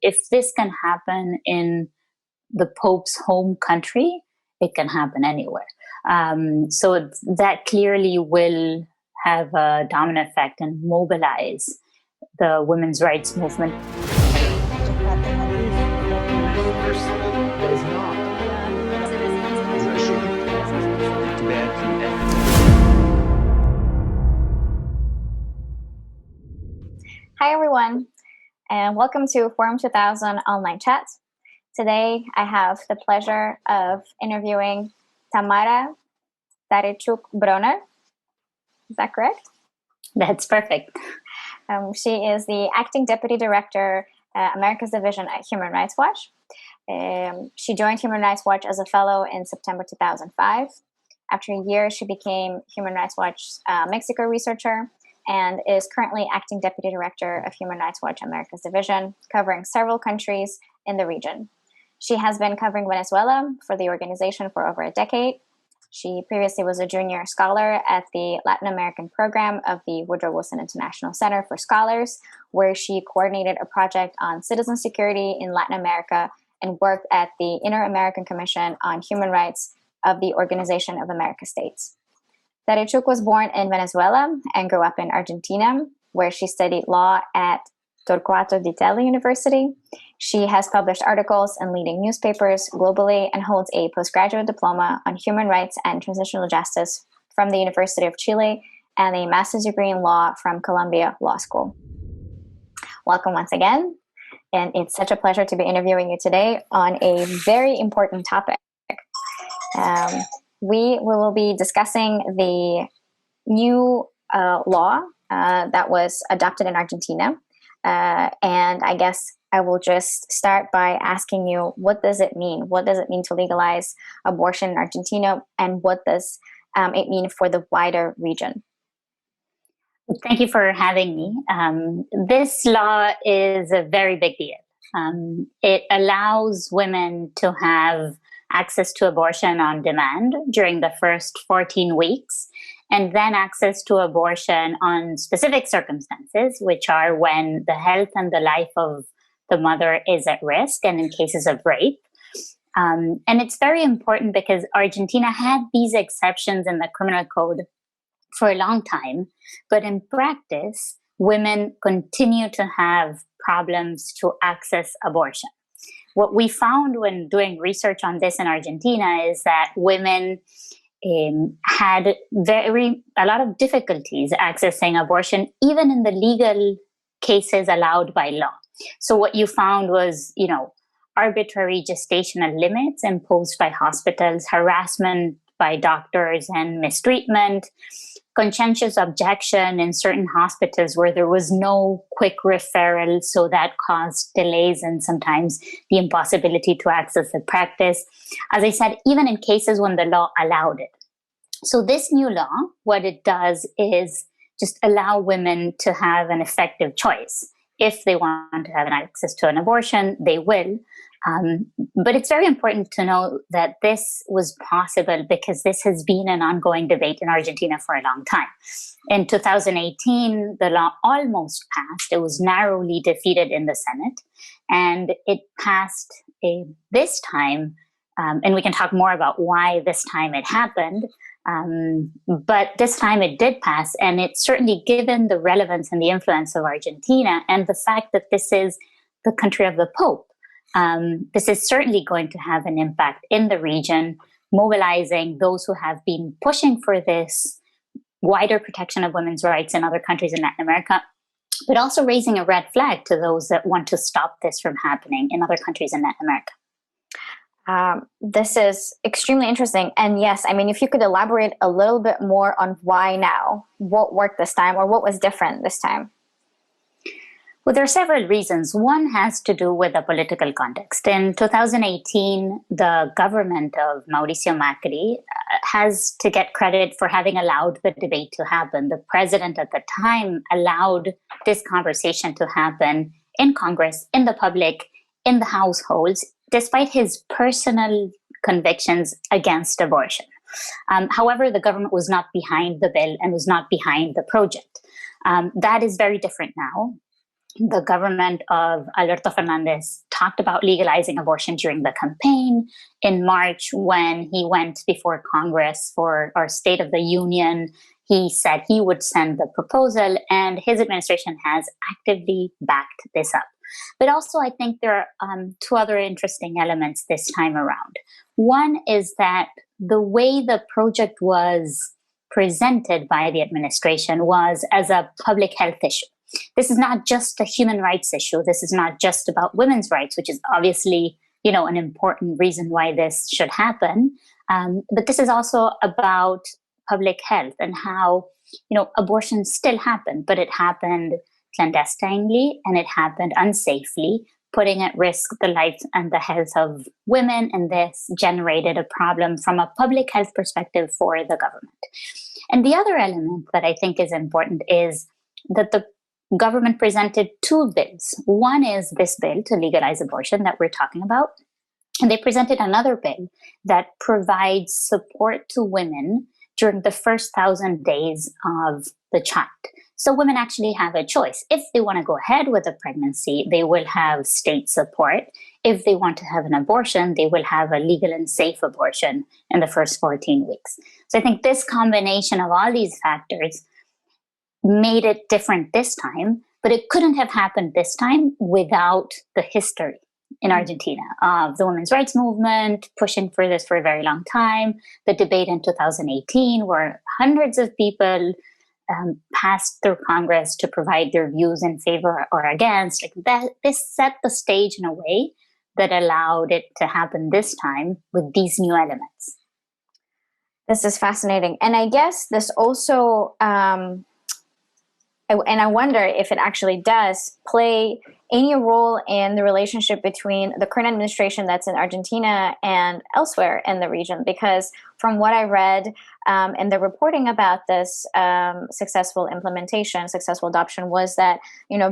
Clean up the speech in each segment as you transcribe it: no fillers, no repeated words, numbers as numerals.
if this can happen in the Pope's home country, it can happen anywhere. So that clearly will have a domino effect and mobilize the women's rights movement. Hi everyone, and welcome to Forum 2000 Online Chat. Today I have the pleasure of interviewing Tamara Taraciuk Broner. Is that correct? That's perfect. She is the Acting Deputy Director, America's Division at Human Rights Watch. She joined Human Rights Watch as a fellow in September 2005. After a year, she became Human Rights Watch Mexico researcher and is currently Acting Deputy Director of Human Rights Watch America's Division, covering several countries in the region. She has been covering Venezuela for the organization for over a decade. She previously was a junior scholar at the Latin American program of the Woodrow Wilson International Center for Scholars, where she coordinated a project on citizen security in Latin America and worked at the Inter-American Commission on Human Rights of the Organization of American States. Taraciuk was born in Venezuela and grew up in Argentina, where she studied law at Torquato Di Tello University. She has published articles in leading newspapers globally and holds a postgraduate diploma on human rights and transitional justice from the University of Chile and a master's degree in law from Columbia Law School. Welcome once again, and it's such a pleasure to be interviewing you today on a very important topic. We will be discussing the new law that was adopted in Argentina. And I guess I will just start by asking you, what does it mean? What does it mean to legalize abortion in Argentina? And what does it mean for the wider region? Thank you for having me. This law is a very big deal. It allows women to have access to abortion on demand during the first 14 weeks, and then access to abortion on specific circumstances, which are when the health and the life of the mother is at risk and in cases of rape. And it's very important because Argentina had these exceptions in the criminal code for a long time, but in practice, women continue to have problems to access abortion. What we found when doing research on this in Argentina is that women had a lot of difficulties accessing abortion, even in the legal cases allowed by law. So what you found was, arbitrary gestational limits imposed by hospitals, harassment by doctors and mistreatment, conscientious objection in certain hospitals where there was no quick referral, so that caused delays and sometimes the impossibility to access the practice. As I said, even in cases when the law allowed it. So this new law, what it does is just allow women to have an effective choice. If they want to have access to an abortion, they will. But it's very important to know that this was possible because this has been an ongoing debate in Argentina for a long time. In 2018, the law almost passed. It was narrowly defeated in the Senate, and it passed this time. And we can talk more about why this time it happened. But this time it did pass, and it's certainly given the relevance and the influence of Argentina and the fact that this is the country of the Pope. This is certainly going to have an impact in the region, mobilizing those who have been pushing for this wider protection of women's rights in other countries in Latin America, but also raising a red flag to those that want to stop this from happening in other countries in Latin America. This is extremely interesting. And yes, if you could elaborate a little bit more on why now, what worked this time, or what was different this time? Well, there are several reasons. One has to do with the political context. In 2018, the government of Mauricio Macri has to get credit for having allowed the debate to happen. The president at the time allowed this conversation to happen in Congress, in the public, in the households, despite his personal convictions against abortion. However, the government was not behind the bill and was not behind the project. That is very different now. the government of Alberto Fernandez talked about legalizing abortion during the campaign. In March, when he went before Congress for our State of the Union, he said he would send the proposal, and his administration has actively backed this up. But also, I think there are two other interesting elements this time around. One is that the way the project was presented by the administration was as a public health issue. This is not just a human rights issue. This is not just about women's rights, which is obviously, an important reason why this should happen. But this is also about public health and how, abortions still happen, but it happened clandestinely and it happened unsafely, putting at risk the life and the health of women. And this generated a problem from a public health perspective for the government. And the other element that I think is important is that the government presented two bills. One is this bill to legalize abortion that we're talking about. And they presented another bill that provides support to women during the first 1,000 days of the child. So women actually have a choice. If they want to go ahead with a pregnancy, they will have state support. If they want to have an abortion, they will have a legal and safe abortion in the first 14 weeks. So I think this combination of all these factors made it different this time, but it couldn't have happened this time without the history in Argentina of the women's rights movement pushing for this for a very long time, the debate in 2018 where hundreds of people passed through Congress to provide their views in favor or against. Like that, this set the stage in a way that allowed it to happen this time with these new elements. This is fascinating. And I guess this also, and I wonder if it actually does play any role in the relationship between the current administration that's in Argentina and elsewhere in the region. Because from what I read in the reporting about this successful implementation, successful adoption, was that,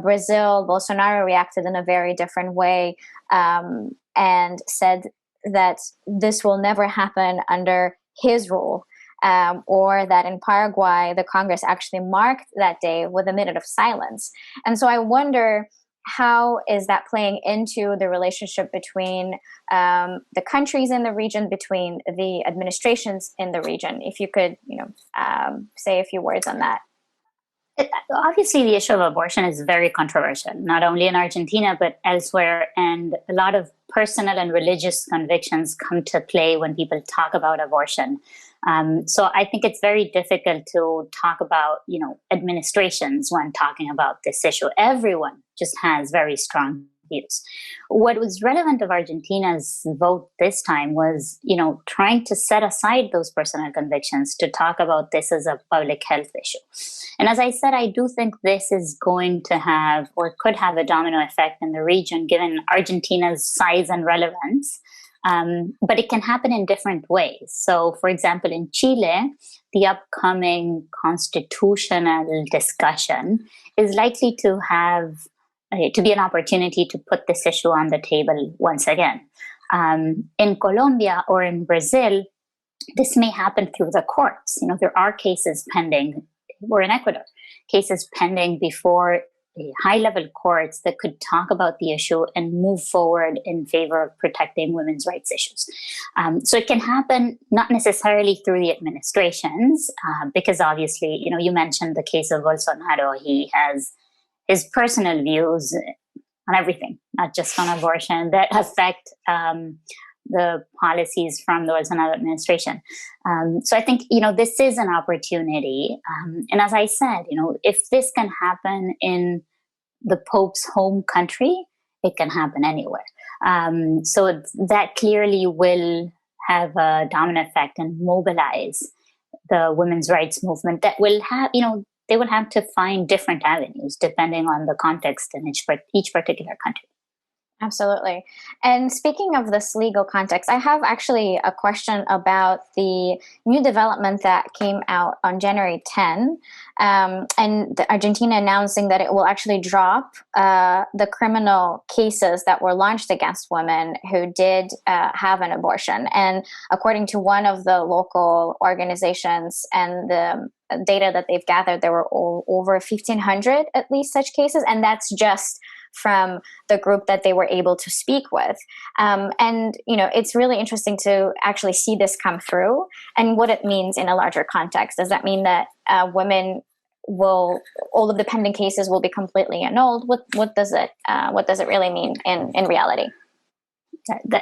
Brazil, Bolsonaro reacted in a very different way and said that this will never happen under his rule. Or that in Paraguay, the Congress actually marked that day with a minute of silence. And so I wonder, how is that playing into the relationship between the countries in the region, between the administrations in the region? If you could, say a few words on that. Obviously, the issue of abortion is very controversial, not only in Argentina, but elsewhere. And a lot of personal and religious convictions come to play when people talk about abortion. So I think it's very difficult to talk about, administrations when talking about this issue. Everyone just has very strong views. What was relevant of Argentina's vote this time was, trying to set aside those personal convictions to talk about this as a public health issue. And as I said, I do think this is going to have or could have a domino effect in the region, given Argentina's size and relevance. But it can happen in different ways. So, for example, in Chile, the upcoming constitutional discussion is likely to be an opportunity to put this issue on the table once again. In Colombia or in Brazil, this may happen through the courts. There are cases pending, or in Ecuador, cases pending before high-level courts that could talk about the issue and move forward in favor of protecting women's rights issues. So it can happen not necessarily through the administrations, because obviously, you mentioned the case of Bolsonaro. He has his personal views on everything, not just on abortion, that affect the policies from the Bolsonaro administration. So I think, this is an opportunity. And as I said, if this can happen in the Pope's home country, it can happen anywhere. So that clearly will have a domino effect and mobilize the women's rights movement that will have, they will have to find different avenues depending on the context in each particular country. Absolutely. And speaking of this legal context, I have actually a question about the new development that came out on January 10, and Argentina announcing that it will actually drop the criminal cases that were launched against women who did have an abortion. And according to one of the local organizations and the data that they've gathered, there were over 1,500 at least such cases, and that's just from the group that they were able to speak with. And, it's really interesting to actually see this come through and what it means in a larger context. Does that mean that women all of the pending cases will be completely annulled? What does it really mean in reality?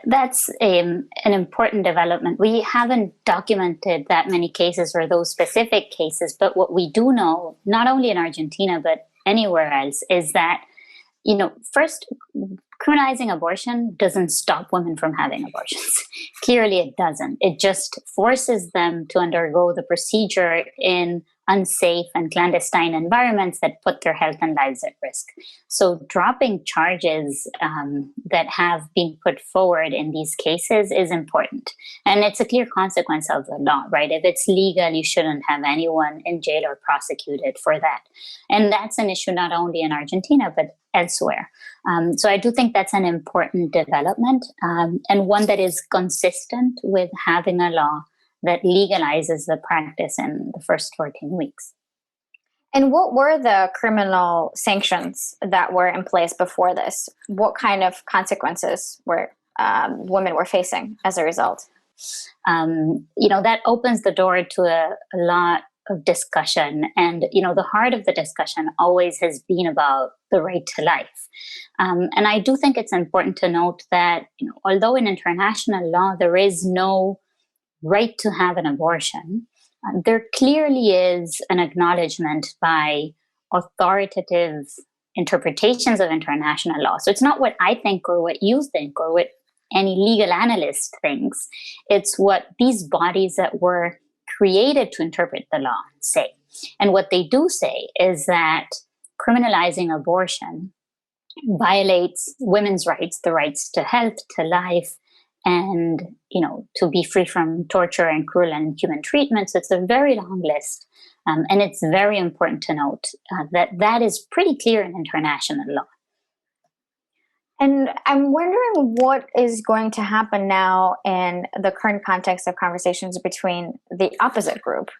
That's an important development. We haven't documented that many cases or those specific cases, but what we do know, not only in Argentina, but anywhere else, is that first, criminalizing abortion doesn't stop women from having abortions. Clearly, it doesn't. It just forces them to undergo the procedure in unsafe and clandestine environments that put their health and lives at risk. So dropping charges that have been put forward in these cases is important. And it's a clear consequence of the law, right? If it's legal, you shouldn't have anyone in jail or prosecuted for that. And that's an issue not only in Argentina, but elsewhere. So I do think that's an important development, and one that is consistent with having a law that legalizes the practice in the first 14 weeks. And what were the criminal sanctions that were in place before this? What kind of consequences were women were facing as a result? That opens the door to a lot of discussion. And, the heart of the discussion always has been about the right to life. And I do think it's important to note that, although in international law there is no right to have an abortion, there clearly is an acknowledgement by authoritative interpretations of international law. So it's not what I think or what you think or what any legal analyst thinks. It's what these bodies that were created to interpret the law say. And what they do say is that criminalizing abortion violates women's rights, the rights to health, to life, and to be free from torture and cruel and inhuman treatment. So it's a very long list, and it's very important to note that is pretty clear in international law. And I'm wondering what is going to happen now in the current context of conversations between the opposite group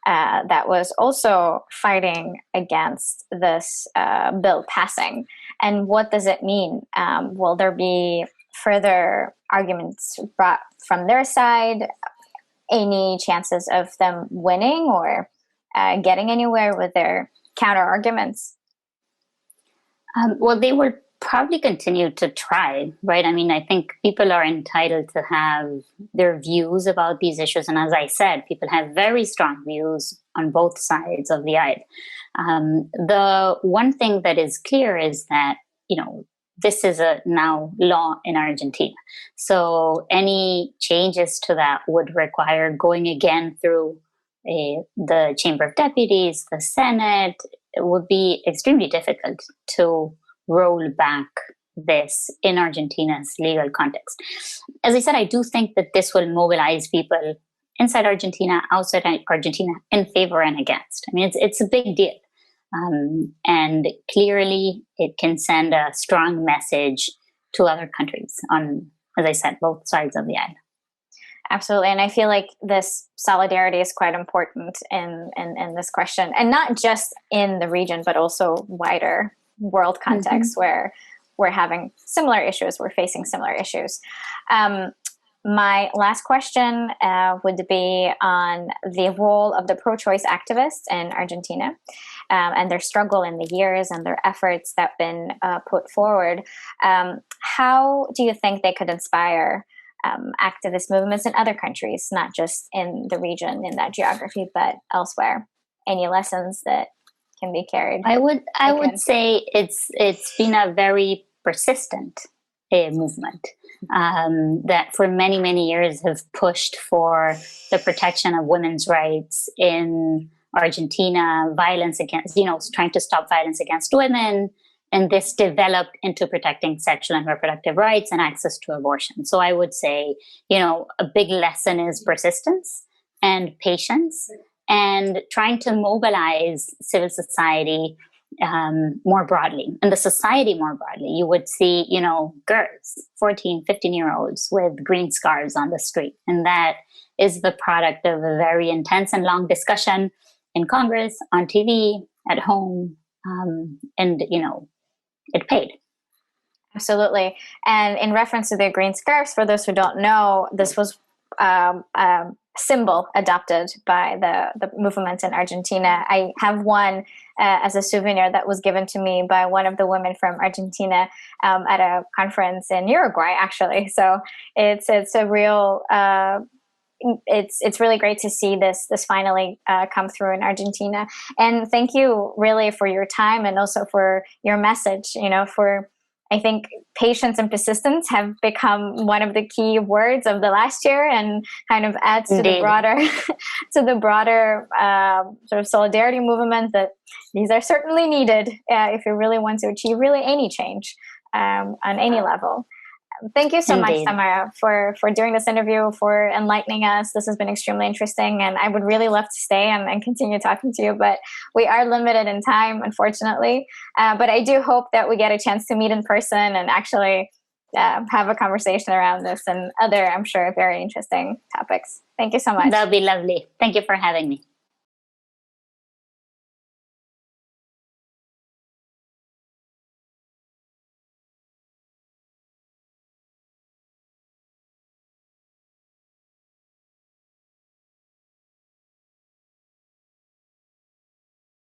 that was also fighting against this bill passing. And what does it mean? Will there be further arguments brought from their side? Any chances of them winning or getting anywhere with their counter arguments? Well, they will probably continue to try, right? I mean, I think people are entitled to have their views about these issues. And as I said, people have very strong views on both sides of the aisle. The one thing that is clear is that, this is a now law in Argentina. So any changes to that would require going again through the Chamber of Deputies, the Senate. It would be extremely difficult to roll back this in Argentina's legal context. As I said, I do think that this will mobilize people inside Argentina, outside Argentina, in favor and against. I mean, it's a big deal. And clearly it can send a strong message to other countries on, as I said, both sides of the aisle. Absolutely. And I feel like this solidarity is quite important in this question, and not just in the region, but also wider world context where we're having similar issues, we're facing similar issues. My last question would be on the role of the pro-choice activists in Argentina and their struggle in the years and their efforts that have been put forward. How do you think they could inspire activist movements in other countries, not just in the region, in that geography, but elsewhere? Any lessons that can be carried? I would say it's been a very persistent movement that for many, many years have pushed for the protection of women's rights in Argentina, violence against, trying to stop violence against women, and this developed into protecting sexual and reproductive rights and access to abortion. So I would say, a big lesson is persistence and patience, and trying to mobilize civil society more broadly, and the society more broadly. You would see, girls, 14, 15-year-olds with green scarves on the street. And that is the product of a very intense and long discussion in Congress, on TV, at home. And, it paid. Absolutely. And in reference to the green scarves, for those who don't know, this was symbol adopted by the movement in Argentina. I have one as a souvenir that was given to me by one of the women from Argentina at a conference in Uruguay, actually. So it's a real it's really great to see this finally come through in Argentina. And thank you really for your time, and also for your message. I think patience and persistence have become one of the key words of the last year, and kind of adds to the broader sort of solidarity movement that these are certainly needed if you really want to achieve really any change on any level. Thank you so much, Tamara, for doing this interview, for enlightening us. This has been extremely interesting, and I would really love to stay and continue talking to you, but we are limited in time, unfortunately. But I do hope that we get a chance to meet in person and actually have a conversation around this and other, I'm sure, very interesting topics. Thank you so much. That would be lovely. Thank you for having me.